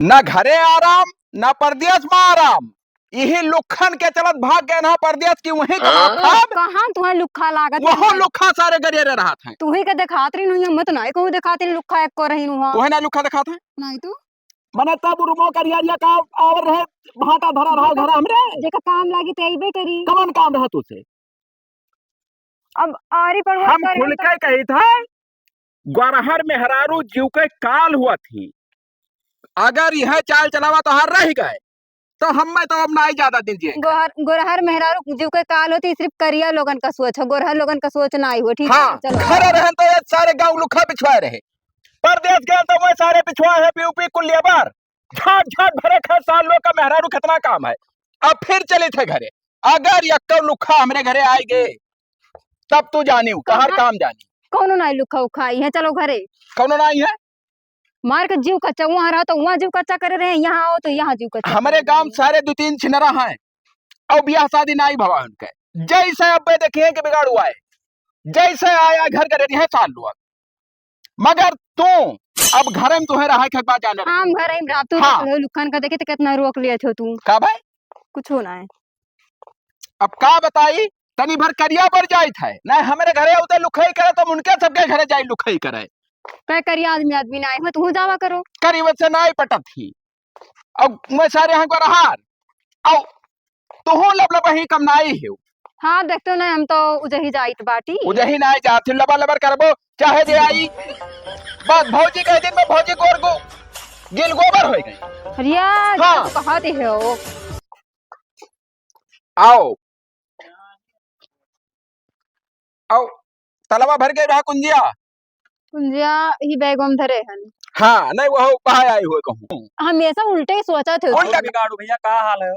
न घरे आराम न परदेश में आराम। यही लुखन के चलत भाग गए ना परदेश की वहीं कमाब कहाँ तुम्हें लुखा लागत वहाँ लुखा सारे गरेरे रहा था। तू ही के दिखात रही नहीं मत नहीं कहूं दिखात रही लुखा एक को रही नु तोहे ना लुखा दिखा था नहीं तू मने तब रुमो करिया का आवर रहे भाटा धरा रहा घर हमरे जेका काम लागी ते आइबे करी कवन काम रहा तुझसे। अब आरी पर हम खुल के कही था ग्वारहर मेहरारू जीव के काल हुआ थी। अगर यह चाल चलावा तो हर रह गए तो हम तो अब ना ही ज्यादा दिन जिए। गोरहर मेहरारू जीव के काल होती सिर्फ करिया लोगन का सोच है गोरहर लोगन का सोच ना आई हो ठीक हाँ, है चलो खड़े रहन तो ये सारे गांव लुखा पिछवाए रहे परदेश गए तो वो सारे पिछवाए है पीयूपी कुल लेबर झाट झाट भरे खा साल लोग का मेहरारू कितना काम है। अब फिर चले थे घरे अगर यक्कर लुखा हमरे घरे आए गए तब तू जानी हर काम जानी कौनो ना लुखा उखाई है चलो घरे कौनो नहीं है मार के जीव कच्चा वहां रहा तो वहां जीव कच्चा करे रहे यहाँ आओ तो यहाँ जीव कच्चा हमारे गांव सारे दो तीन छिनरा हैं और ब्याह शादी नहीं भवा उनके जैसे अब देखिए कि बिगाड़ हुआ है जैसे आया घर करे है साल लोग मगर तू अब घर में तुम्हें रहा के बाद जाने हम घर आई रात तू हाँ। लुखन का देखे तो कितना रोक लिए थे तू का भाई कुछ होना है अब का बताई तनी भर करिया पर जाई था ना हमारे घरे उते लुखई करे तो उनके सबके घरे जाई लुखई करे पे करिया आदमी ना आए तू जावा करो करीब से ना ही पटत थी अब मैं सारे यहाँ को रहार औ तू लब ही कम नाई है हाँ देखते हो ना हम तो उजही जाइत बाटी उजही ना जाती लबा लबर करबो चाहे जे आई बस भौजी के दिन में भौजी गोर गो गिल गोबर हो गई रिया हाँ। कहाँ थे हो आओ आओ तलवा भर के रहा कुंजिया कुंजिया ही बैगों में धरे हन हाँ नहीं वो बाहर आई हुए कहूँ हमेशा उल्टे ही सोचा थे उल्टा बिगाड़ू भैया का हाल है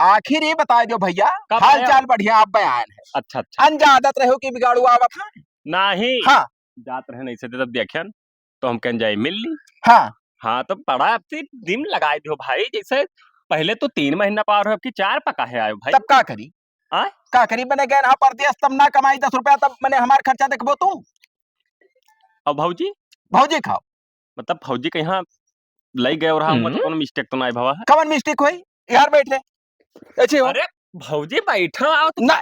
आखिर ये बता दो भैया हाल चाल बढ़िया आप बयान है अच्छा अच्छा अनजादत रहो कि बिगाड़ू आवत है नहीं हाँ जात रहे नहीं से तब देखन तो हम कन जाए मिल ली हाँ हाँ तो बड़ा अब दिन लगाए दो भाई जैसे पहले तो 3 महीना पार हो अब की 4 पका है आयो भाई तब का करी आय? का करी मैंने गए ना परदेश तब ना कमाई 10 रुपया तब मैंने हमार खर्चा देखबो तू अब भौजी भौजी खाओ मतलब फौजी के यहाँ लई गए और हम मतलब कोनो मिस्टेक तो नहीं भवा है कवन मिस्टेक हुई यार बैठ ले अच्छे हो अरे भौजी बैठा आओ तो ना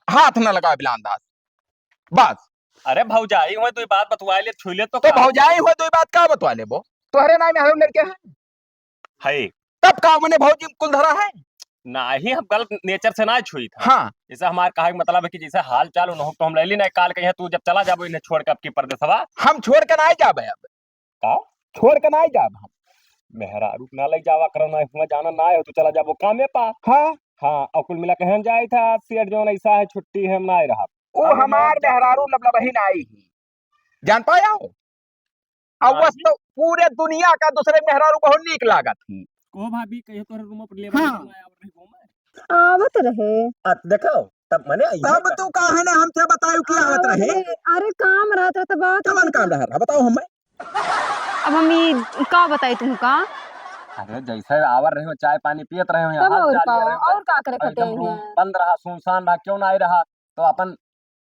हाथ ना लगा बिलांदाज बस अरे भौजाई हुए तो ये बात बतवा ले छू ले तो तो भौजाई हुए तो ये बात का बतवा ले वो तोहरे नाम में हर लड़के हैं है तब का मैंने भौजी कुल धरा है नहीं हम गलत नेचर से ना छुई था हाँ जैसे हमारे कहा मतलब है कि जैसे हाल चाल उन्होंने तो हम ले ली ना काल के यहाँ तू जब चला जाबो इन्हें छोड़ के अब की परदेसवा हम छोड़ के ना जाबे अब का छोड़ के ना जाब हम मेहरारू ना लग जावा करना हुआ जाना ना है तो चला जाबो कामे पा हाँ हाँ और कुल मिला के हम जाए था सेठ जो ऐसा है छुट्टी है हम ना रहा वो हमार मेहरारू लब बहिन आई ही जान पाया हो अब बस तो पूरे दुनिया का दूसरे मेहरारू बहुत नीक लागत थी को भाभी कहियो तोरे रूम पर ले हाँ। आवत रहे देखो तब मैंने तब तू कहा ना हमसे बतायो कि आवत रहे अरे काम रहता था बात कवन काम रहा बताओ हमें अब हम ये का बताई तुम का अरे जैसे आवर रहे हो चाय पानी पियत रहे हो यहाँ तब हाल और चाल ले का रहे हो और का करे खटे एकदम रूम हैं बंद रहा सुनसान रहा क्यों ना रहा तो अपन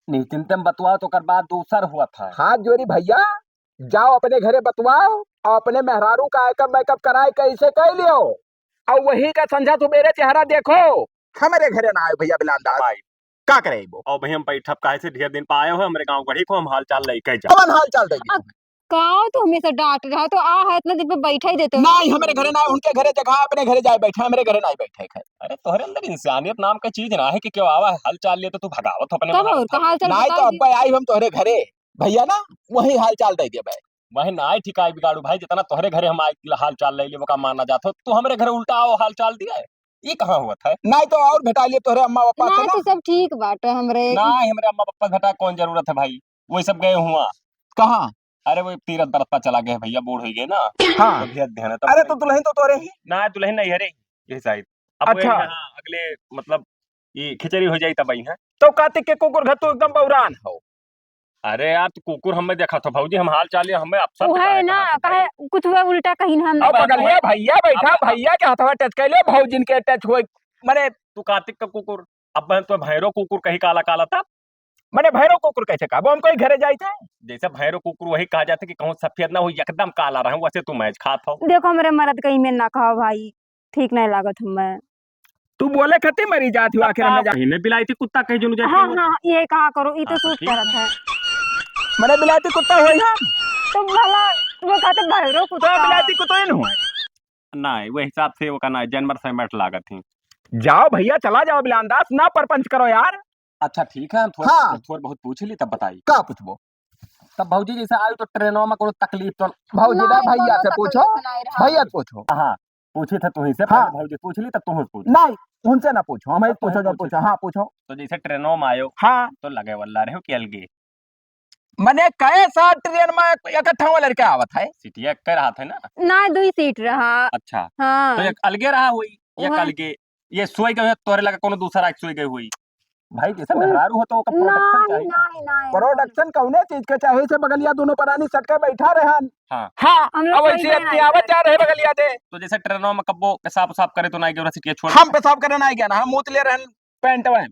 निश्चिंत में बतुआ तो कर बाद दूसर हुआ था हाथ जोड़ी भैया जाओ अपने घरे बतवाओ और अपने मेहरारू का मेकअप कराए कैसे कह लियो और वही का समझा तू मेरे चेहरा देखो हमारे घरे ना आए भैया बिलांदाज का करे वो और भाई हम बैठब काहे से ढेर दिन पाए हो हमारे गांव गढ़ी को हम हाल चाल लेके जा कवन हाल चाल देगी का तो हमेशा डांट रहा तो आ है इतना दिन पे बैठा ही देते हो नहीं हमारे घरे ना उनके घरे जगह अपने घरे जाए बैठे हमारे घरे नहीं बैठे है अरे तोहरे अंदर इंसानियत नाम का चीज ना है कि क्यों आवा है हाल चाल लिए तो तू भगावत अपने तब और का हाल चाल नहीं तो अब्बा आई हम तोहरे घरे भैया ना वही हाल चाल दे दिया भाई वही ना ठिकाई बिगाड़ू भाई जितना तोहरे घरे हम आई हाल चाल ले लिए वो का मानना जाता हो तू हमारे घरे उल्टा आओ हाल चाल दिया है ये कहाँ हुआ था नहीं तो और भेटा लिए तोहरे अम्मा पापा से नहीं ना तो सब ठीक बात है हमरे ना हमारे अम्मा पापा घटा कौन जरूरत है भाई वही सब गए हुआ कहाँ अरे वो तीरथ बरत पर चला गए भैया बूढ़ हो गए ना हाँ तो भी ध्यान है अरे तो दुल्हन तो तोरे ही ना दुल्हन नहीं हरे ये शायद अब अच्छा। अगले मतलब ये खिचड़ी हो जाई तब है तो कार्तिक के कुकुर घर तो एकदम बौरान हो अरे यार तू कुकुर हमें देखा था भौजी हम हाल चाल हमें अफसर वो है ना कहे कुछ हुआ उल्टा कहीं ना हम अब अगलिया भैया बैठा भैया के हथवा टच कर ले भौजिन के टच हुए मरे तू कार्तिक का कुकुर अब तो भैरो कुकुर कहीं काला काला था मैंने भैरव कुकुर कैसे कहा, वो हम कोई घरे जाए थे। जैसे भैरो कुकुर वही कहा जाता है कि कहूँ सफेद ना हो एकदम काला रहा वैसे तू मैच खात हो। देखो मेरे मरद कहीं में ना खाओ भाई, ठीक नहीं लागत हमें। तू बोले खती मरी जाती हो आखिर हमने महीने बिलाई थी कुत्ता कहीं जो हाँ हाँ ये कहा करो, ये तो हाँ, सूट ठीक करत है। मैंने बिलाती कुत्ता हुई हम तो भला वो कहते भैरो तो कुत्ता। बिलाती कुत्ता ही हुआ। नहीं वो हिसाब से वो कहना जानवर से मैट लागत थी। जाओ भैया चला जाओ बिलानदास, ना परपंच करो यार। अच्छा ठीक है, थोड़ा हाँ। थोड़ा बहुत पूछ ली तब बताई। का पूछबो तब भाजी जैसे आयु तो ट्रेनों में कोई तकलीफ तो भौजी दा भैया से पूछो, भैया से पूछो। हाँ पूछी था तू ही से हाँ। पहले भाजी पूछ ली तब तू पूछ। नहीं उनसे ना पूछो, हमें तो पूछो जब पूछो। हाँ पूछो। तो जैसे ट्रेनों में आयो हाँ तो लगे वल्ला रहे हो कि अलगे मैंने कहे साथ ट्रेन में इकट्ठा हुआ लड़का आवत है। सीटिया कह रहा था ना। ना दो ही सीट रहा। अच्छा हाँ तो एक अलगे रहा हुई एक वह- अलगे ये सोई गए तोरे लगा कोनो दूसरा सोई गई हुई भाई जैसे मेहरारू हो तो ओका प्रोडक्शन नहीं चाहिए ना। नहीं नहीं प्रोडक्शन कौने चीज के चाहे से बगलिया दोनों परानी सटके बैठा रहन। हाँ हाँ हम लोग अब कोई ऐसे भी अपनी नहीं आवत जा रहे बगलिया दे। तो जैसे ट्रेनों में कब्बो पेशाब उसाब करे तो ना गए सीटिया छोड़ हम पेशाब करना आ गया ना, हम मूतले रहन पैंट में।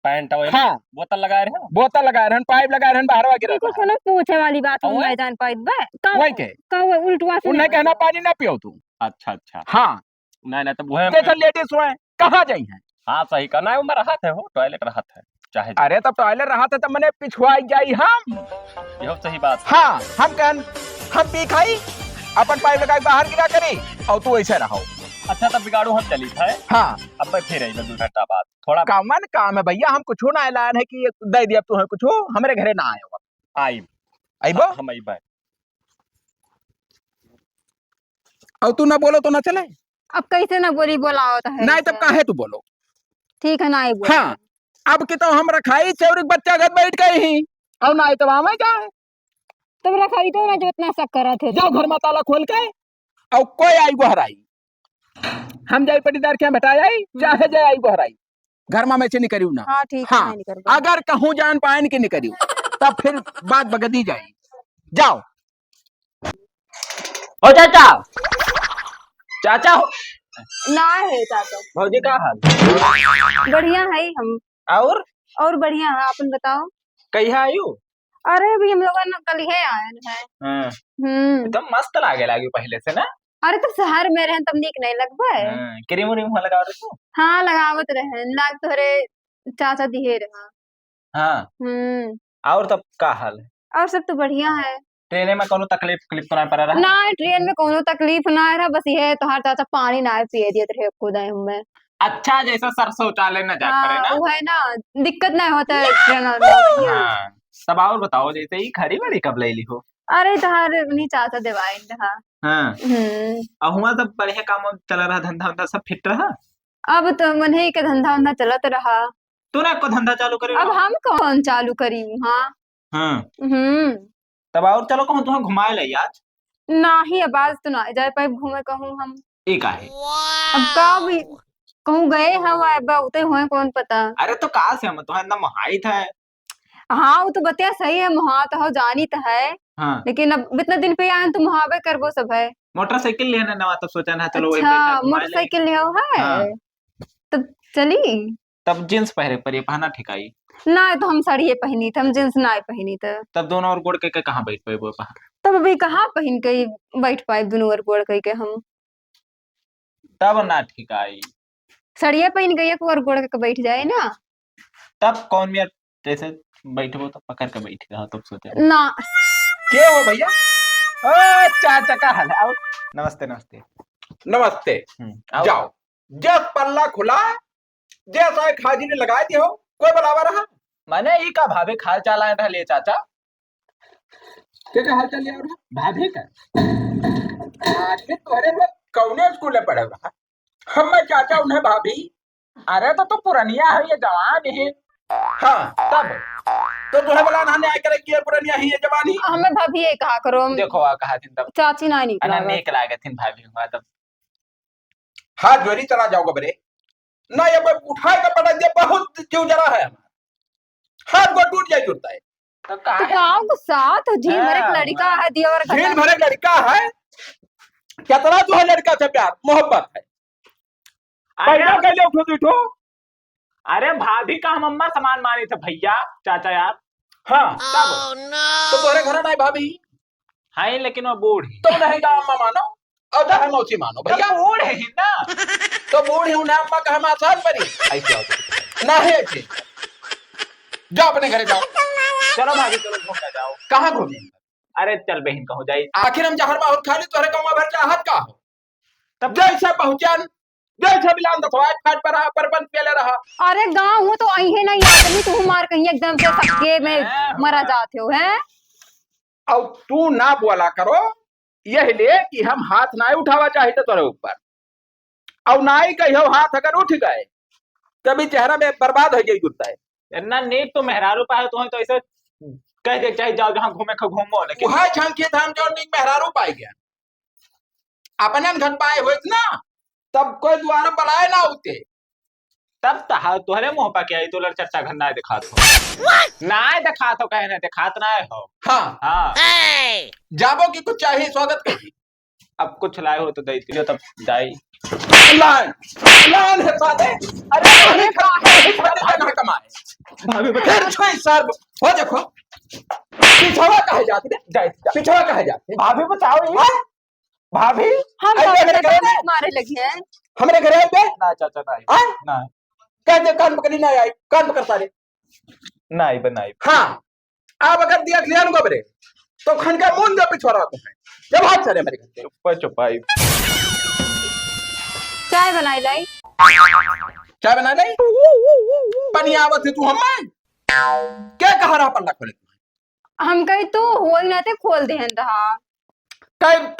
पैंट और हाँ बोतल लगाए रहे बोतल लगाए रहन, पाइप लगाए रहन, बाहर वगैरह देखो कोनो पूछे वाली बात हम और? नहीं जान पाई बे वही के का वो उल्टवा से उन्हें नहीं कहना बताओ। पानी ना पियो तू। अच्छा अच्छा हाँ नहीं नहीं तो वो जैसे लेडीज हुए कहाँ जाई हैं। हाँ सही करना है वो में राहत है हो टॉयलेट राहत है चाहे अरे तब टॉयलेट रहा था तब मैंने पिछुआ जाई हम। यह सही बात है। हाँ हम कहन हम पी खाई अपन पाइप लगा के बाहर गिरा करी और तू ऐसे रहो। अच्छा तब बिगाड़ू हम चली था हाँ अब मैं फिर आई 2 घंटा बाद थोड़ा कामन काम है भैया, हम कुछ ना ऐलान है कि ये दे दिया तू है कुछ हमारे घरे ना आयो। आई आइबो हम आई बाय और तू ना बोलो तो ना चले। अब कैसे ना बोली बोलाओ तो है नहीं तब काहे तू बोलो। ठीक है ना ही बोल। हाँ अब की तो हम रखाई चौरिक बच्चा घर बैठ गए ही और ना तो वहां जाए। तुम रखाई तो ना जो इतना शक करा थे जाओ घर में ताला खोल के और कोई आई बहर आई हम जाई पटीदार के बैठा आई चाहे जाए आई बहर आई घर में से नहीं करियो ना। हाँ ठीक हाँ है नहीं कर अगर कहूँ जान पाए कि नहीं करियो तब फिर बात बगदी जाए। जाओ ओ चाचा चाचा हो ना है चाचा भौजी का हाल बढ़िया है हम और बढ़िया है अपन बताओ। कहिया आयु अरे अभी हम लोग कल ही आए हैं। हां हम्म मस्त लागे पहले से ना। अरे तो शहर में रहे तब नीक नहीं लगबे। क्रीम उरीम लगा रहे तू। हाँ लगावत रहे लाग तोहरे चाचा दिहे रहा। हाँ और तब का हाल है और सब तो बढ़िया है। ट्रेन में कोनो तकलीफ क्लिप तो नहीं पड़ रहा ना ट्रेन में कोनो तकलीफ ना रहा, बस ये तोहार चाचा पानी ना पिए दिए रहे खुद में। अच्छा जैसा सर शौचालय न जा करे ना वो है ना दिक्कत नहीं होता है ट्रेन में। हाँ तब और बताओ जैसे ही खरी बड़ी कब ले ली हो। अरे तोहार नहीं चाचा देवाई रहा। हाँ अब हुआ सब बढ़िया काम चल रहा धंधा वंधा सब फिट रहा। अब तो मन के धंधा वंधा चलत रहा। तूने को धंधा चालू करे अब हम कौन चालू करी हाँ। हाँ तब और चलो कहूँ तुम्हें घुमाए ले आज नाही अब आज तो ना जाए पाए घूमे कहूँ हम। एक आहे अब का भी कहूँ गए हम उते हुए कौन पता। अरे तो कहा से हम तो एकदम हाई था। हाँ वो तो बतिया सही है, वहाँ तो जानी तो है। हाँ लेकिन अब इतना दिन पे आए तुम वहाँ पे करबो सब है। मोटरसाइकिल लेना नवा तो सोचा ना चलो अच्छा मोटरसाइकिल ले है। हाँ। तब चली तब जींस पहरे पर ये पहना ठिकाई ना तो हम साड़िये पहनी थे, हम जींस ना पहनी थे। तब दोनों और गोड़ के कहाँ बैठ पे वो तब अभी कहाँ पहन के बैठ पाए दोनों ओर गोड़ के हम। तब ना ठिकाई साड़िया पहन गई और गोड़ के बैठ जाए ना। तब कौन मेरा जैसे बैठबो तो पकड़ के बैठ रहा तब सोचे ना क्या हो भैया। ओ चाचा का हाल है आओ नमस्ते नमस्ते नमस्ते आओ। जाओ जस पल्ला खुला जैसा खाजी ने लगा दिया हो कोई बुलावा रहा। मैंने ही का भाभी खाल चाल आया था ले चाचा क्या हाल चल रहा भाभी का आखिर तुम्हारे में कौने स्कूल में पढ़े रहा हम चाचा उन्हें भाभी। अरे तो पुरानिया है ये जवान है। हाँ तब तो तुम्हें बुला नहाने आए करे किया पुरानिया ही है जवानी। हमें भाभी ये कहा करो देखो आ कहा थी तब चाची ना अना निकला नेक लागे थी भाभी हुआ तब हाथ जोरी चला जाओगे बरे ना ये उठा के पटक दिया बहुत क्यों जरा है हाथ को टूट जाए जुड़ता है। तब तो कहा गाँव को साथ झील भर एक लड़का है दिया और झील भरे लड़का है कितना जो है लड़का से प्यार मोहब्बत है पैदा कर ले उठो उठो। अरे भाभी का हम अम्मा सामान माने थे भैया चाचा यार हाँ तो तोरे घर नहीं भाभी हाय लेकिन वो बूढ़ी तो नहीं जा अम्मा मानो और है मौसी मानो भैया बूढ़ है ना। तो बूढ़ी हूं ना अम्मा का हम आसान परी ऐसे आओ नहीं ऐसे जाओ अपने घरे जाओ। चलो भाभी चलो घूमने जाओ। कहाँ घूमे अरे चल बहन कहूँ जाई। आखिर हम जहर बहुत खाली तोरे गाँव भर चाहत का हो तब जैसे पहुंचन जैसे बिलान दसवाट फाट पर रहा परपंच पेले रहा। अरे गाँव हो तो आई है नहीं आदमी तू मार कहीं एकदम से सके में मरा जाते हो हैं। और तू ना बोला करो यह ले कि हम हाथ ना उठावा चाहिए तोरे ऊपर और ना ही कहो हाथ अगर उठ गए तभी चेहरा में बर्बाद हो गई गुस्सा है ना नीक तो मेहरारू पाए तो ऐसे कह दे चाहे जाओ जहाँ घूमे खो घूमो लेकिन वह झंखे धाम जो निक मेहरारू पाई गया अपने घर पाए हुए ना तब कोई द्वारा बनाए ना होते तब तुहरे मुंह पर क्या तो लड़ चट्टा घर ना दिखात हो ना दिखात हो कहे ना दिखात ना हो। हाँ हाँ जाबो की कुछ चाहिए स्वागत करिए अब कुछ लाए हो तो दे दियो तब जाई। लान लान है सादे अरे कहाँ कमाए भाभी फिर छोई सर हो देखो पिछवा कहे जाते जाए पिछवा कहे जाते भाभी बताओ ये भाभी हम अरे मेरे घर में मारे लगे हैं। हमारे घर आए बे ना चाचा नहीं हाँ? ना कहते कान पकड़ी ना आई कान पकड़ सारे नहीं बनाई। हाँ आप अगर दिया ध्यान गोबरे तो खन का मुंह जो पिछवा रहा है जब हाथ चले मेरे घर से चुप चुपाई चाय बनाई लाई चाय बना नहीं पनी आवत है तू हम क्या कहा रहा पल्ला खोले हम कही तो हो ही ना थे खोल दे रहा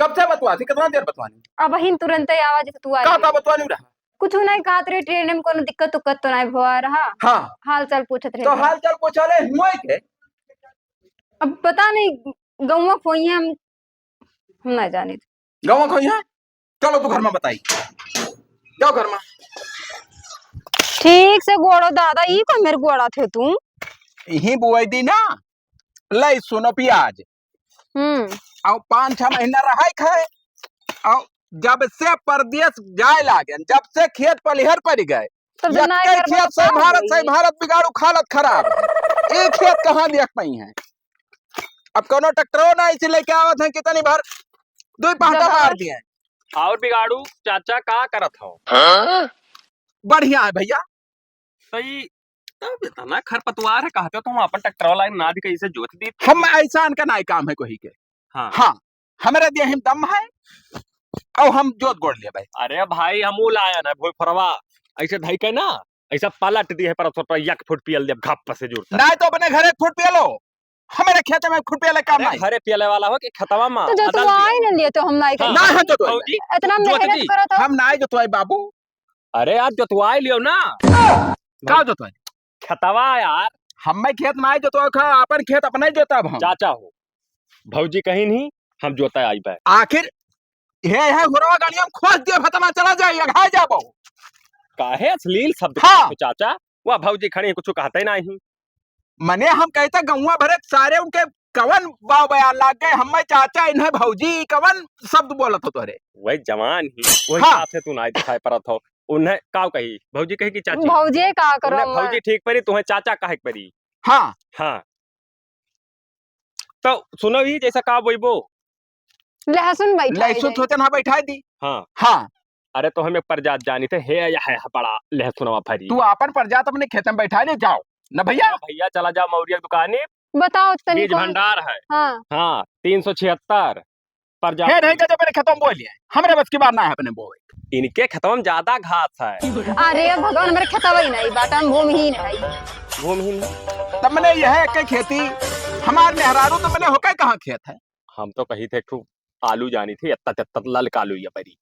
कब से बतवा थी कितना देर बतवानी अब ही तुरंत ही आवाज से तू का आई बतवानी रहा कुछ नहीं कहा तेरे ट्रेन में कोनो दिक्कत उक्कत तो नहीं हुआ रहा। हाँ हाल चाल पूछत रहे तो हाल चाल पूछा ले हुए के अब पता नहीं गौवा खोई है हम ना जाने गाँव खोई है चलो तू घर में बताई जाओ घर में ठीक से गोड़ो दादा ये को मेरे गोड़ा थे तू यही बुआई दी ना लाई सुनो प्याज और 5-6 महीना रहा खाए और जब से परदेश जाए लागे जब से खेत पलिहर पड़ गए खेत से भारत बिगाड़ू खालत खराब एक खेत कहाँ देख पाई है अब कोनो ट्रैक्टरों ना इसे लेके आवत है कितनी भर 2 पाटा मार दिए और बिगाड़ू चाचा का करत हो बढ़िया है भैया सही तब इतना खरपतवार है कहते हो तुम अपन ट्रैक्टर वाला नाद कैसे जोत दी हम ऐसा का नाई काम है कोई के हाँ हमारे दिया हम दम है और हम जोत गोड़ ले भाई अरे भाई हमू लाया ना भोई फरवा ऐसे धई के ना ऐसा पलट दी है पर 1 फुट पियल दे घप से जुड़ता नहीं तो अपने घरे 1 फुट पियलो हमारे खेत में 1 फुट पियले काम नहीं घरे पियले वाला हो कि खतवा में तो जो तू आई न लिए तो हम नहीं ना है तो इतना मेहनत करो तो हम नाई जो तो बाबू अरे यार जो तू आई लियो ना का जो तो खतवा यार हम खेत में आई जो तो अपन खेत अपना ही जोता हम चाचा हो भौजी कहीं नहीं हम जोता आई बे आखिर है हुरवा गाड़ी हम खोज दिए फतमा चला जाइए घाय जाबो काहे अश्लील शब्द हाँ। तो चाचा वह भौजी खड़ी कुछ कहते ही नहीं मने हम कहते गौवा भरे सारे उनके कवन बाव बयान लाग गए हम चाचा इन्हें भौजी कवन शब्द बोलत हो तोरे वही जवान ही वही हाँ। साथ से तू ना दिखाई परत हो उन्हें का कही भौजी कही कि चाची भौजी का करो उन्हें भौजी ठीक परी तुम्हें चाचा कहे परी हाँ हाँ तो सुनो ही जैसा का बोइबो लहसुन बैठा लहसुन सोचे ना बैठा दी हाँ हाँ अरे तो हमें प्रजात जानी थे है या है बड़ा लहसुनवा फरी तू अपन प्रजात अपने खेत में बैठा दे जाओ न भैया भैया चला जाओ मौर्य दुकानी बताओ तनी बीज भंडार है हाँ हाँ 376 प्रजात है नहीं जब मेरे खेतों में बोलिए हमरे बस की बात ना है अपने बोए इनके खेतों में ज्यादा घास है अरे भगवान मेरे खेतवा ही नहीं बाटा भूमिहीन है भूमिहीन तब मैंने यह के खेती हमारे मेहरारू तो मैंने होकर कहाँ खेत है हम तो कही थे खूब आलू जानी थी अत्ता ललका आलू ये परी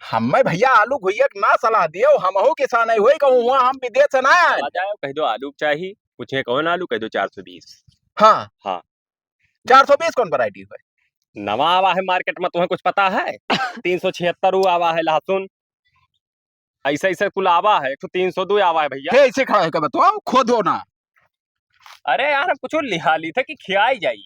हमें भैया आलू घुइया ना सलाह दियो हम हो किसान है हुई कहूँ वहाँ हम विदेश से ना आए आ जाओ कह दो आलू चाहिए पूछे कौन आलू कह दो 420 हाँ हाँ 420 कौन वैरायटी है नवा आवा है मार्केट में तुम्हें कुछ पता है 376 आवा है लहसुन ऐसे ऐसे कुल आवा है तो 302 आवा है भैया ऐसे खड़ा है बताओ खोदो ना अरे यार हम कुछ लिहाली थे कि खियाई जाई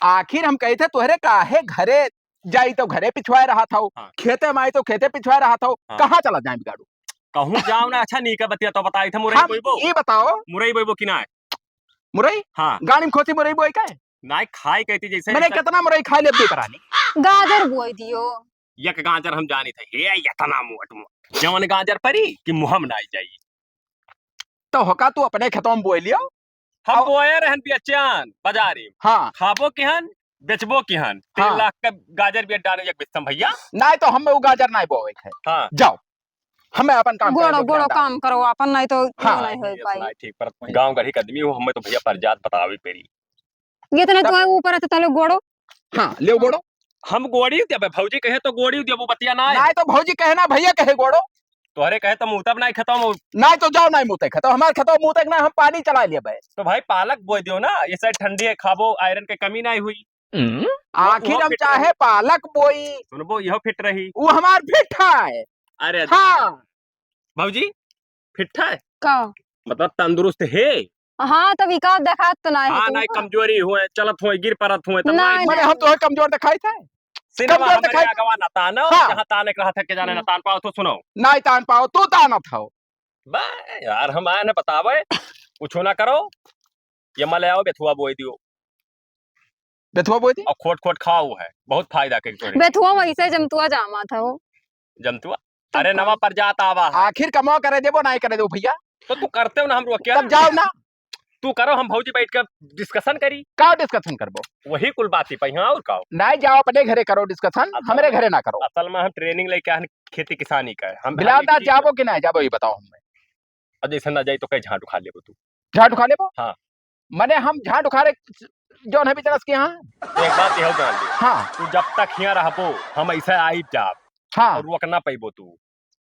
आखिर हम कहे थे तुहरे काहे घरे जाई तो घरे पिछवाए रहा था हाँ। खेते में आई तो खेते पिछवाए रहा था हाँ। कहाँ चला जाए बिगाड़ू कहूँ जाओ ना अच्छा नहीं का बतिया तो बताई थे मुरई हम बोइबो ये बताओ मुरई बोइबो कि ना मुरई हाँ गाड़ी में खोसी मुरई बोई का है? नहीं खाई कहती जैसे मैंने कितना मुरई खा लिया दे करानी। गाजर बोई दियो। एक गाजर हम जानी थे ये इतना मोट मोट जवन गाजर परी कि मुहम ना आई जाई। तो होका तू अपने खेतों में बोई लियो। हम अब- बोए रहन बेचान बाजारी हाँ खाबो केहन बेचबो केहन 3 हाँ। लाख का गाजर भी डाले एक बिस्तम भैया। नहीं तो हमें वो गाजर नहीं बोए है। हाँ जाओ हमें अपन काम गोड़ो करे दो, गोड़ो ध्यान काम करो अपन, नहीं तो हाँ, नहीं हो ये पाई। सुनाई ठीक पर गांव गढ़ी के आदमी हो हमें तो भैया परजात बतावे पेरी। ये तो नहीं तो ऊपर है तो गोड़ो। डाल। हाँ ले गोड़ो। हम गोड़ी देबे भौजी कहे तो गोड़ी देबो बतिया ना नहीं तो भौजी कहना भैया कहे गोड़ो। तोहरे कहे तो मुंह तब नहीं खत्म हो। नहीं तो जाओ नहीं मुँह तक खेतो हमारे खेतो मुँह तक ना हम पानी चला लिए भाई। तो भाई पालक बोई दियो ना ये साइड ठंडी है खाबो आयरन के कमी नहीं हुई। आखिर हम फिट चाहे रही। पालक बोई सुनबो यहो फिट रही। वो हमार फिट है। अरे हाँ भौजी फिट है का मतलब तंदुरुस्त है। हाँ तब इकाद देखा तो नहीं हाँ है नहीं तुमको। कमजोरी हुए चलत हुए गिर परत हुए तब नहीं, नहीं मैंने हम तो कमजोर दिखाई थे। सिनेमा कमजोर हमारे दिखाई। अगवा न तानो हाँ। जहाँ ताने के रहा था के जाने न तान पाओ तो सुनो। नहीं तान पाओ तू ताना था। बा यार हम आए न बतावे कुछ ना करो ये मले आओ बेथुआ बोई दियो बेथुआ बोई थी। और खोट खोट खाओ है बहुत फायदा के तोरे बेथुआ वैसे जमतुआ जामा था वो। जमतुआ। अरे नवा पर जात आवा है आखिर कमाओ करे देबो नहीं करे दो भैया। तो तू करते हो ना हम रोक तब जाओ ना तू करो हम भौजी बैठ कर डिस्कशन करी का डिस्कशन करबो। वही कुल बात ही पहिया और का नहीं जाओ अपने घरे करो डिस्कशन हमारे घरे ना करो। असल में हम ट्रेनिंग लेके आए खेती किसानी का है। हम बिलावदार जाबो कि नहीं जाबो ये बताओ हमें। अब जैसे ना जाई तो कहीं झाट उखा लेबो तू। झाट उखा लेबो। हाँ। मने हम झाट उखारे जौन है बिजनेस के यहाँ। तो एक बात यह जान ले हाँ तू जब तक यहाँ रहबो हम ऐसे आई जाब हाँ और रोक ना पैबो तू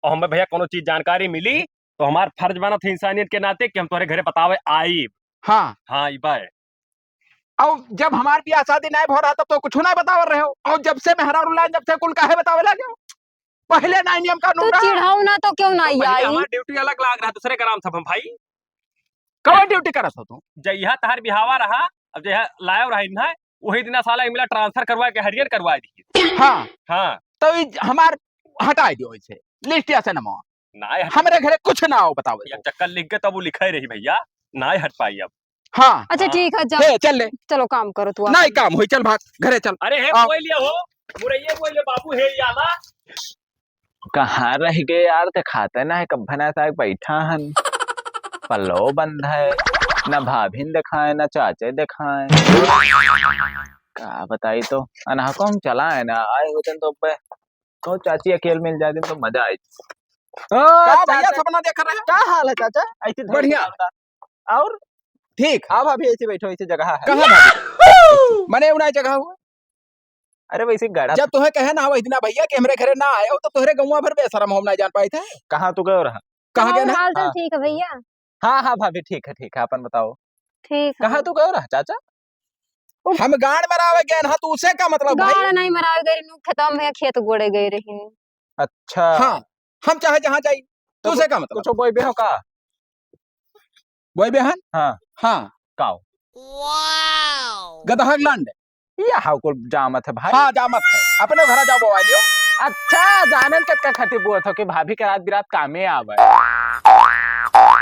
और हमें भैया कोनो चीज जानकारी मिली तो हमार फर्ज बना था इंसानियत के नाते कि हम तुम्हारे घरे बतावे आई। हाँ हाँ इबा है और जब हमारे ब्याह शादी नहीं हो रहा तब तो कुछ नहीं बतावर रहे हो और जब से मेहरा रुला जब से कुल काहे बतावे लगे हो। पहले नहीं नियम तो कानून रहा। चिढ़ाऊ ना तो क्यों नहीं आई। हमारी ड्यूटी अलग लाग रहा दूसरे का नाम था हम भाई कौन ड्यूटी करत हो तू। जहिया तहार बिहावा रहा अब जहिया लायो रही ना वही दिन साला मिला ट्रांसफर करवा के हरियर करवा दी। हाँ हाँ तो हमार हटा दियो इसे लिस्ट से नमो ना हमारे घरे कुछ ना हो बतावे। चक्कर लिख के तब वो लिखा ही रही भैया ना हट पाई अब। हाँ अच्छा हाँ। ठीक है जा हे चल ले चलो काम करो तू। नहीं काम हुई चल भाग घरे चल। अरे हे आओ। बोल लिया हो मुरैये बोल ले बाबू हे याला कहाँ रह गए यार दिखाते ना है कब्बना साहब बैठा हन पल्लो बंद है न भाभिन दिखाए न चाचे दिखाए का बताई तो अनहा को हम चला है ना आए होते तो तो चाची अकेले मिल जाती तो मजा आई। का भैया सपना देख रहे हो। क्या हाल है चाचा ऐसे बढ़िया। और ठीक आप अभी ऐसे बैठो ऐसे जगह है कहाँ भाभी मने उना जगह हुआ। अरे वैसे गड़ा जब तुम्हें कहे ना वही ना भैया कि हमरे घरे ना आए हो तो तोहरे गौवा भर बेशरम हम ना जान पाए थे। कहाँ तू गए रहा कहाँ गए ना। हाल चाल हाँ। ठीक है भैया। हाँ हाँ भाभी ठीक है अपन बताओ ठीक है। कहाँ तू गए रहा चाचा हम गाड़ में रावे गए ना तो उसे का मतलब भाई। गाड़ नहीं मरा गई नु खत्म है खेत गोड़े गई रही। अच्छा हाँ हम चाहे जहाँ जाई तो उसे का मतलब कुछ बोई बेहो का वही बेहन। हाँ हाँ काओ गदहा लंड। ये हाउ को जामत है भाई हाँ जामत है अपने घर जाओ बोवा लियो। अच्छा जानन कटका खती बुआ था कि भाभी के रात बिरात कामे आवे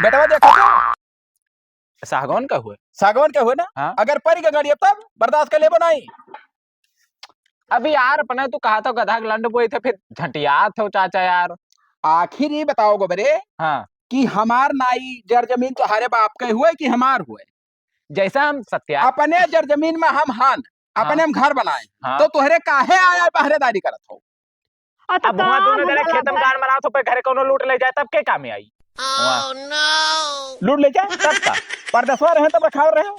बेटवा देखो तो सागौन का हुए सागवान के हुए ना। हाँ। अगर परी के गाड़ी अब तब बर्दाश्त कर लेबो नहीं। अभी यार अपने तू कहा तो गधा लंड बोए थे फिर झटिया थे चाचा यार। आखिर ये बताओ गोबरे हाँ कि हमार नाई जर जमीन तुम्हारे बाप के हुए कि हमार हुए। जैसा हम सत्या अपने जर जमीन में हम हान अपने हम घर बनाए हाँ। तो तुहरे काहे आया पहरेदारी करत हो। अब वहाँ दोनों जने खेतम गाड़ मरा तो पे घरे कोनो लूट ले जाए तब के कामे आई लूट ले जाए तब का परदसवा रहे तब रखा रहे हो।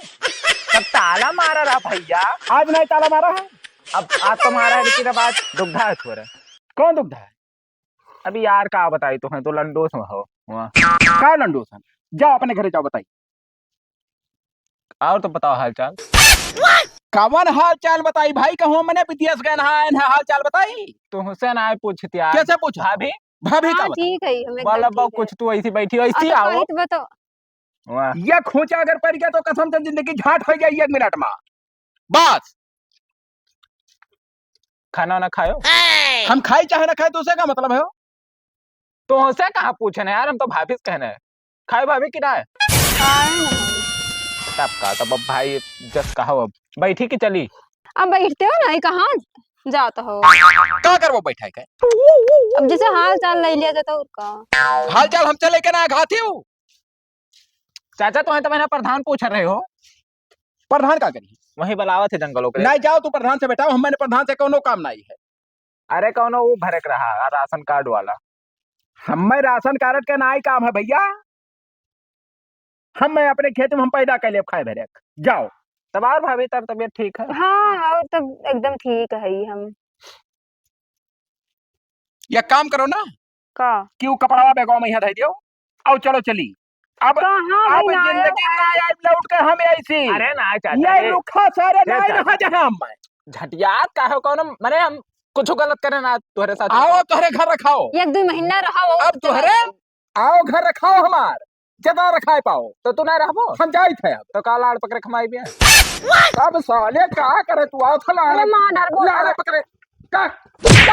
तब ताला मारा रहा भैया आज नहीं ताला मारा है। अब आज तो मारा है लेकिन अब आज दुग्धा है थोड़ा कौन दुग्धा है। अभी यार का बताई तो है तो लंडोस में हो वहाँ। का लंडोसन जाओ अपने घरे जाओ बताई। और तो बताओ हाल चाल कवन हाल चाल बताई भाई कहूँ मैंने विदेश गए नहाए हाल चाल बताई। तो हुसैन आए पूछती यार कैसे पूछा भाभी भाभी का हाँ बता। ठीक है हम बोला एकदम बहु ठीक है। कुछ तू ऐसी बैठी हो ऐसी अच्छा, आओ कहित बताओ। वाह ये खोचा अगर पड़ गया तो कसम से जिंदगी झाट हो जाए 1 मिनट में बस। खाना ना खायो हम खाई चाहे ना खाए तो उसे का मतलब है। तो हमसे कहाँ पूछने यार हम तो भाभी से कहने हैं खाए भाभी कि ना है आए हैं। तब का तब अब भाई जस कहो अब बैठी की चली। अब बैठते हो ना कहाँ जाता हो। का करबो बैठा के अब जैसे हाल चाल ले लिया जाता और का। हाल चाल हम चले के ना घाती हूँ। चाचा तुम्हें तो मैंने प्रधान पूछ रहे हो। प्रधान का करी वही बुलावा थे जंगलों के। नहीं जाओ तू प्रधान से बैठाओ, हम मैंने प्रधान से कोनो काम नहीं है। अरे कौन वो भरक रहा राशन कार्ड वाला। हमें राशन कार्ड का ना ही काम है भैया। हम अपने खेत में हम पैदा कर ले खाए भरे जाओ। तब और भाभी तब तबीयत ठीक है। हाँ और तब एकदम ठीक है ही हम। या काम करो ना का क्यों कपड़ा बेगो में यहाँ रह दियो। आओ चलो चली अब कहाँ अब भाई ना आया जिंदगी ना आए लौट के हम ऐसी। अरे ना चाचा ये लुखा सारे ना चाचा। रहा जहां हम झटियात का है कौन मने हम कुछ गलत करे ना तुम्हारे साथ। आओ तुहरे घर रखाओ। एक दो महीना रहा हो अब तुहरे आओ घर रखाओ हमार जदा रखाए पाओ। तो तू ना रहबो हम जाई थे अब तो काल आड़ पकड़े खमाई भी अब साले का करे तू आओ था अरे मां डर बोल लाड़े पकड़े का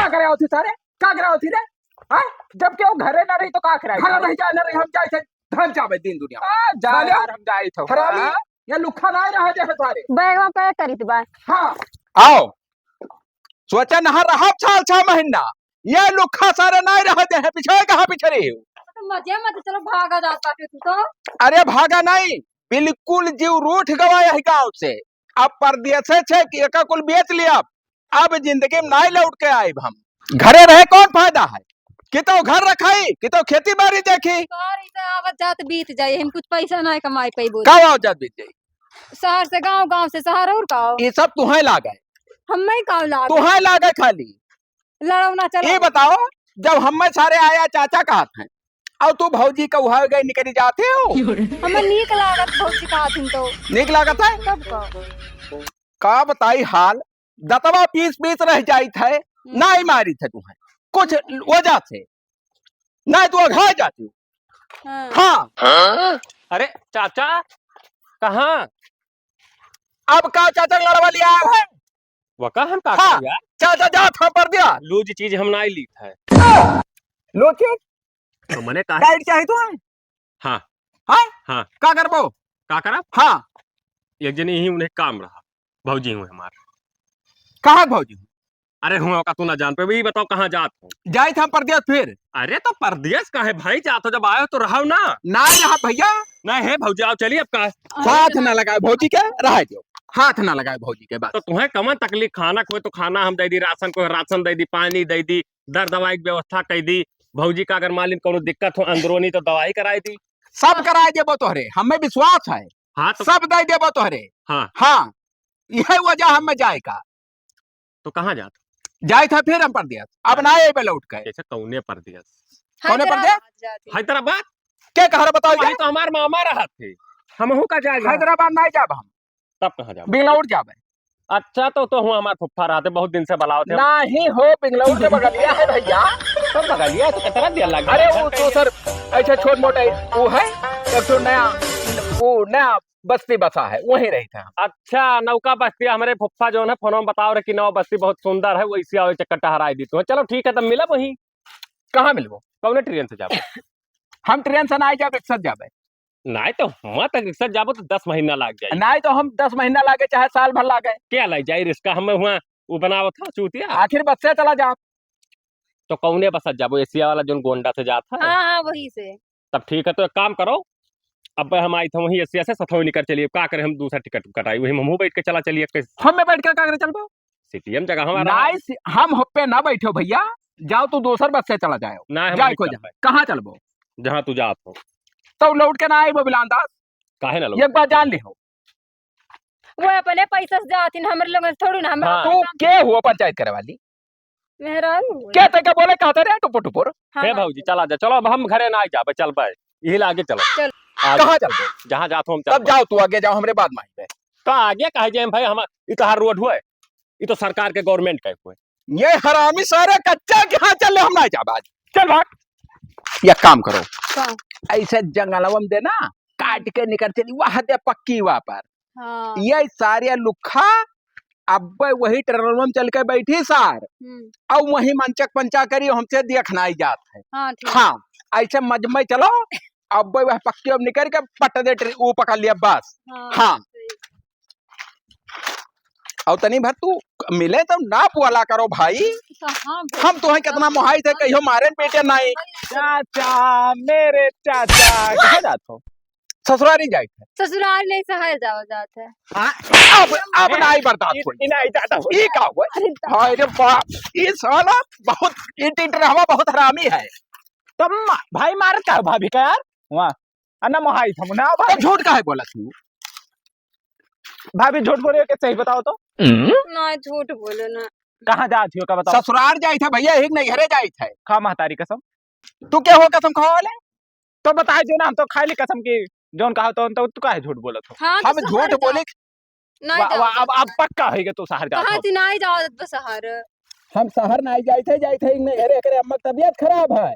करे आओ थी सारे का करे आओ थी रे। हां जब के वो घरे ना रही तो का कराई। घर नहीं जा नहीं हम जाई थे धन चाबे दिन दुनिया जा साले, यार हम जाई थे हरामी ये लुखा ना रहा जे तुम्हारे। बैग में पैक करी थी बात। हाँ आओ सोचा नहा रहा 6 महीना ये लुखा सारे ना रहते हैं पीछे कहाँ पीछे रही हो। तो मजे मत चलो भागा जाता है तू तो। अरे भागा नहीं बिल्कुल जीव रूठ गवाया है गांव से। अब परदेश छे कि एका कुल बेच लिया। अब जिंदगी में नहीं लौट के आए हम। घरे रहे कौन फायदा है कि तो घर रखाई कि तो खेती बाड़ी देखी। शहर से आवत जात बीत जाए हम कुछ पैसा नहीं कमाई पाई बोल। कब आओ जब बीत जाई। शहर से गांव गांव से शहर और का ये सब तुम्हें लागे हमें का लाग तुम्हें लागे खाली। लड़ौना चलो ये बताओ जब हम में सारे आया चाचा कहते हैं और तू भौजी का उहा गए निकली जाते हो। हमें नीक लागत बहुत सिखात हम तो नीक लागत है कब का का बताई हाल दतवा पीस पीस रह जाई थे ना ही मारी थे तुम्हें कुछ वजह से नहीं तू घा जाती हो। हाँ। हाँ अरे चाचा कहाँ अब का चाचा लड़वा लिया है। वो का हम का हाँ। यार चाचा जा था पर दिया लूज चीज हम ना ली है लोचे तो मने कहा टाइट चाहिए तुम्हें। हाँ हाँ हाँ का करबो। का करा हाँ एक जनी ही उन्हें काम रहा भौजी हुए हमार। कहाँ भौजी अरे हुआ का तू ना जान पे भी बताओ कहाँ जात हो। जाए था परदेश फिर अरे तो परदेश का है भाई जात हो जब आयो तो रहो ना। ना रहा भैया नहीं है भौजी आओ चलिए अब का हाथ ना लगाए भौजी के रह दो हाथ ना लगाए भौजी के बाद। तो तुम्हें कमन तकलीफ खाना कोई तो खाना हम दे दी राशन को राशन दे दी पानी दे दी दर दवाई की व्यवस्था कर दी। भौजी का अगर मालिन कोनो दिक्कत हो अंदरूनी तो दवाई कराई दी। सब कराए देबो तोहरे हमें विश्वास है। हाँ तो सब दे देबो तोहरे। हाँ हाँ यही वजह हमें जाए का तो कहाँ जात जाए था फिर हम परदेश अब ना ये लौट गए। जैसे कौने परदेश कौने परदेश हैदराबाद क्या कह रहे बताओ वही तो हमार मामा रहा थे हम हूँ का जाएगा हैदराबाद नहीं जाब हम तब कहाँ जाओ। बिंगलौर जाबे। अच्छा तो हुआ हमारे फुफ्फा रहते बहुत दिन से बुलाओ थे नहीं हो बिंगलौर के बगलिया है भैया। तो बगलिया तो कितना दिया लगा। अरे वो तो सर ऐसे छोट मोटे वो है एक तो नया बस्ती बसा है वहीं रही था। अच्छा नौका बस्ती हमारे फुफ्फा जो है फोन में बताओ रहे कि नौ बस्ती बहुत सुंदर है वो इसी आओ चक्कर टहराई दी तो चलो ठीक है तब मिला वहीं। कहाँ मिलबो कौन ट्रेन से जाबो हम ट्रेन से ना जाब रिक्शा जाबे। नहीं तो हम तक रिक्शा जाबो तो 10 महीना लग जाए। नहीं तो हम 10 महीना लागे चाहे साल भर लागे क्या लग जाए रिक्शा हमें हुआ वो बनावत था चूतिया। आखिर बस से चला जा। तो कौने बस जाबो एशिया वाला जो गोंडा से जाता है। हाँ वही से तब ठीक है तो एक काम करो अब हम आई थे वहीं एशिया से सथोई निकल चलिए का करें हम दूसरा टिकट कटाई वही हम बैठ के चला चलिए हमें बैठ कर का करे चलबो सीटीएम जगह हमारा नाइस हम होपे ना बैठो भैया जाओ तू दूसर बस से चला जाओ ना जाए को जा कहाँ चलबो जहाँ तू जात हो तो लौट के ना आई वो बिलानदास काहे ना लोग एक बार जान लिहो वो अपने पैसा से जाती ना हमरे लोग थोड़ी ना हम हाँ। तू के हुआ पंचायत करे वाली मेहरारू क्या तक बोले कहते रे टुपुर टुपुर। हे भौजी चला जा चलो अब हम घरे ना जाबे चल पाए यही लागे चलो चल। आगे कहाँ चलबो जहाँ जात हो हम तब चल जाओ तू आगे जाओ हमरे बाद में आई का आगे कहे जाए भाई हम ये तो हर रोड हुए ये तो सरकार के गवर्नमेंट का हुए। ये हरामी सारे कच्चा कहाँ चले हम ना जाब आज चल भाग। ये काम करो ऐसे जंगलवा में देना काट के निकल चली वहां दे पक्की वहां पर। हाँ। ये सारे लुखा अब वही ट्रेनवा में चल के बैठी सार और वही मंचक पंचा करी हमसे देखना ही जात है। हाँ ठीक। हाँ ऐसे मजमे चलो अब वह पक्के अब निकल के पट दे वो पकड़ लिया बस। हाँ और तनी भर तू मिले तो नाप वाला करो भाई। हम तो है कितना मुहाई थे कहियो मारे बेटे नहीं। चाचा मेरे चाचा कहाँ जात हो? ससुरारी जाए थे। ससुराल नहीं सहर जाओ जाते हैं। अब नहीं बर्दाश्त हुई। नहीं जाता हो। ये का हुआ? हाय रे बाप, ये साला बहुत इट रहा बहुत हरामी है। तुम भाई मार का भाभी का यार वहाँ अन्ना मोहाई था मुना तो झूठ काहे बोला तू? भाभी झूठ बोल रही हो कि सही बताओ तो? ना झूठ बोलो ना। कहाँ जाती हो का बताओ? ससुराल जाए थे भैया, एक नहीं घरे जाए थे। खा महतारी कसम। तू क्या हो कसम खावा ले? तो बताए जो ना हम तो खाई ली कसम की जोन कहा तो तू काहे झूठ बोलत हो? हाँ हम झूठ बोले। अब पक्का है कि तू शहर जात हो। नहीं जाओ तो शहर। हम शहर नहीं जाए थे एक नहीं घरे करे अम्मा तबीयत खराब है।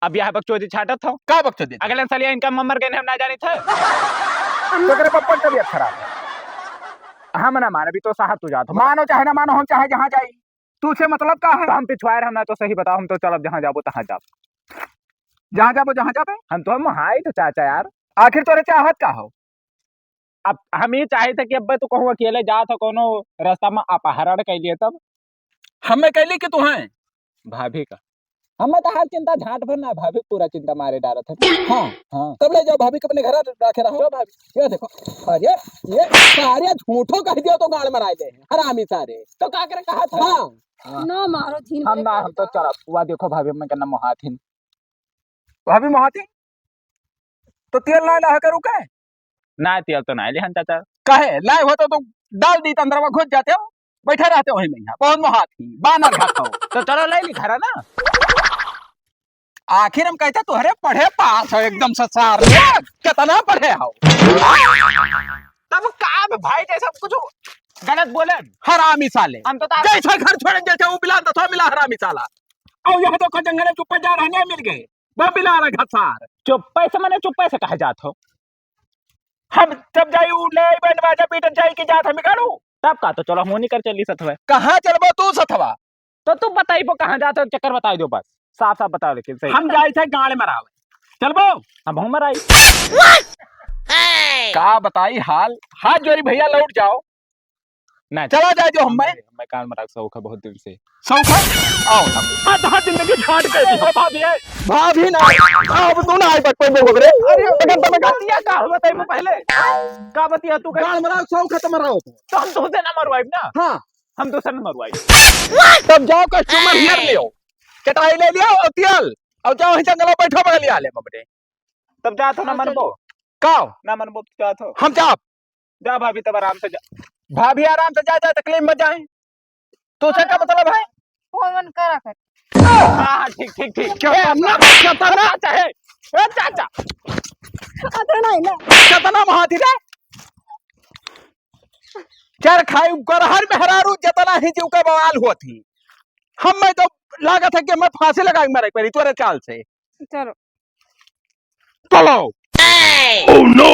अब यह बकचोदी छाटत हो का बकचोदी? अगले साल इनका मम्मर के हम ना जानी थे। तो करे पप्पा की तबीयत खराब है। हम ना माने भी तो शहर तू जात हो। मानो चाहे ना मानो हम चाहे जहाँ जाए। तू से मतलब का है? तो हम पिछवाए हम ना तो सही बताओ हम तो चलब जहाँ जाबो तहाँ जाब। जहाँ जाबो जहाँ जाबे हम तो हम हाई तो चाचा यार। आखिर तोरे चाहत का हो? अब हम ही चाहे थे कि अब तू कहूँ अकेले जा तो कोनो रास्ता में अपहरण कर लिए तब हमें कहली कि तू है भाभी का हमें तो हर चिंता झाट भर ना भाभी पूरा चिंता मारे डारा था। हाँ हाँ तब ले जाओ भाभी को अपने घर रखे रहो। भाभी ये देखो, अरे ये सारे झूठो कह दिया तो गाड़ मराए दे हरामी सारे। तो का करे कहा था हाँ ना मारो धीन हम ना हम तो चला हुआ देखो भाभी मैं कहना मोहाथिन भाभी महाती तो तेल ना ला करू के ना तेल तो ना लिहन चाचा कहे लाए हो तो डाल दी अंदर में घुस जाते हो बैठे रहते हो वहीं में। यहाँ बहुत महाती बानर खाता हो। तो चलो ले ली खरा ना। आखिर हम कहते तुहरे पढ़े पास हो एकदम से सार कितना पढ़े हो। तब का भाई जैसा कुछ गलत बोले हरामी साले। हम तो जैसा घर छोड़े जैसे वो मिला तो मिला हरामी साला। और यहाँ तो जंगल में चुप जा रहने मिल गए वो मिला रहा घसार। चुप्पे से मैंने चुप्पे से कहे जात हो। हम जब जाई उले बनवाजा पीटन जाई की जात हम काढू तब का तो चलो मोनी कर चली सतवे कहाँ चलबो तू सथवा? तो तू बताई वो कहाँ जाते हो चक्कर बता दो बस साफ साफ बताओ लेकिन सही। हम जाए थे गाड़ में रावे चलबो अब हम आई का बताई हाल हाथ जोरी भैया लौट जाओ ना चला जाए जो हम मैं कान में रख सौखा बहुत दिन से सौखा आओ आधा जिंदगी झाड़ कर दी भाभी है भाभी ना अब तू ना आई बट पे बोगरे। अरे बतिया का बताई मैं पहले का बतिया तू गाड़ में सौ खत्म रहो तो हम तुझसे ना मरवाई ना। हाँ हम दूसरे न मरवाई तब जाओ कस्टमर हियर लियो कटाई ले लियो और तेल और जाओ ही जंगल में बैठो बगल लिया ले बबड़े तब जा तो ना मनबो काओ ना मनबो जा तो हम जा भाभी तब आराम से जा भाभी आराम से जा तकलीफ मत जाए। तो से का मतलब है फोन करा कर। हाँ ठीक ठीक ठीक कितना चाहे चाचा कितना महाती रे चार खाई कर हर मेहरारू जितना ही जीव का बवाल हुआ थी। हम में तो लागत है कि मैं फांसी लगाई मरे पड़ी तोरे चाल से। चलो चलो। Oh no!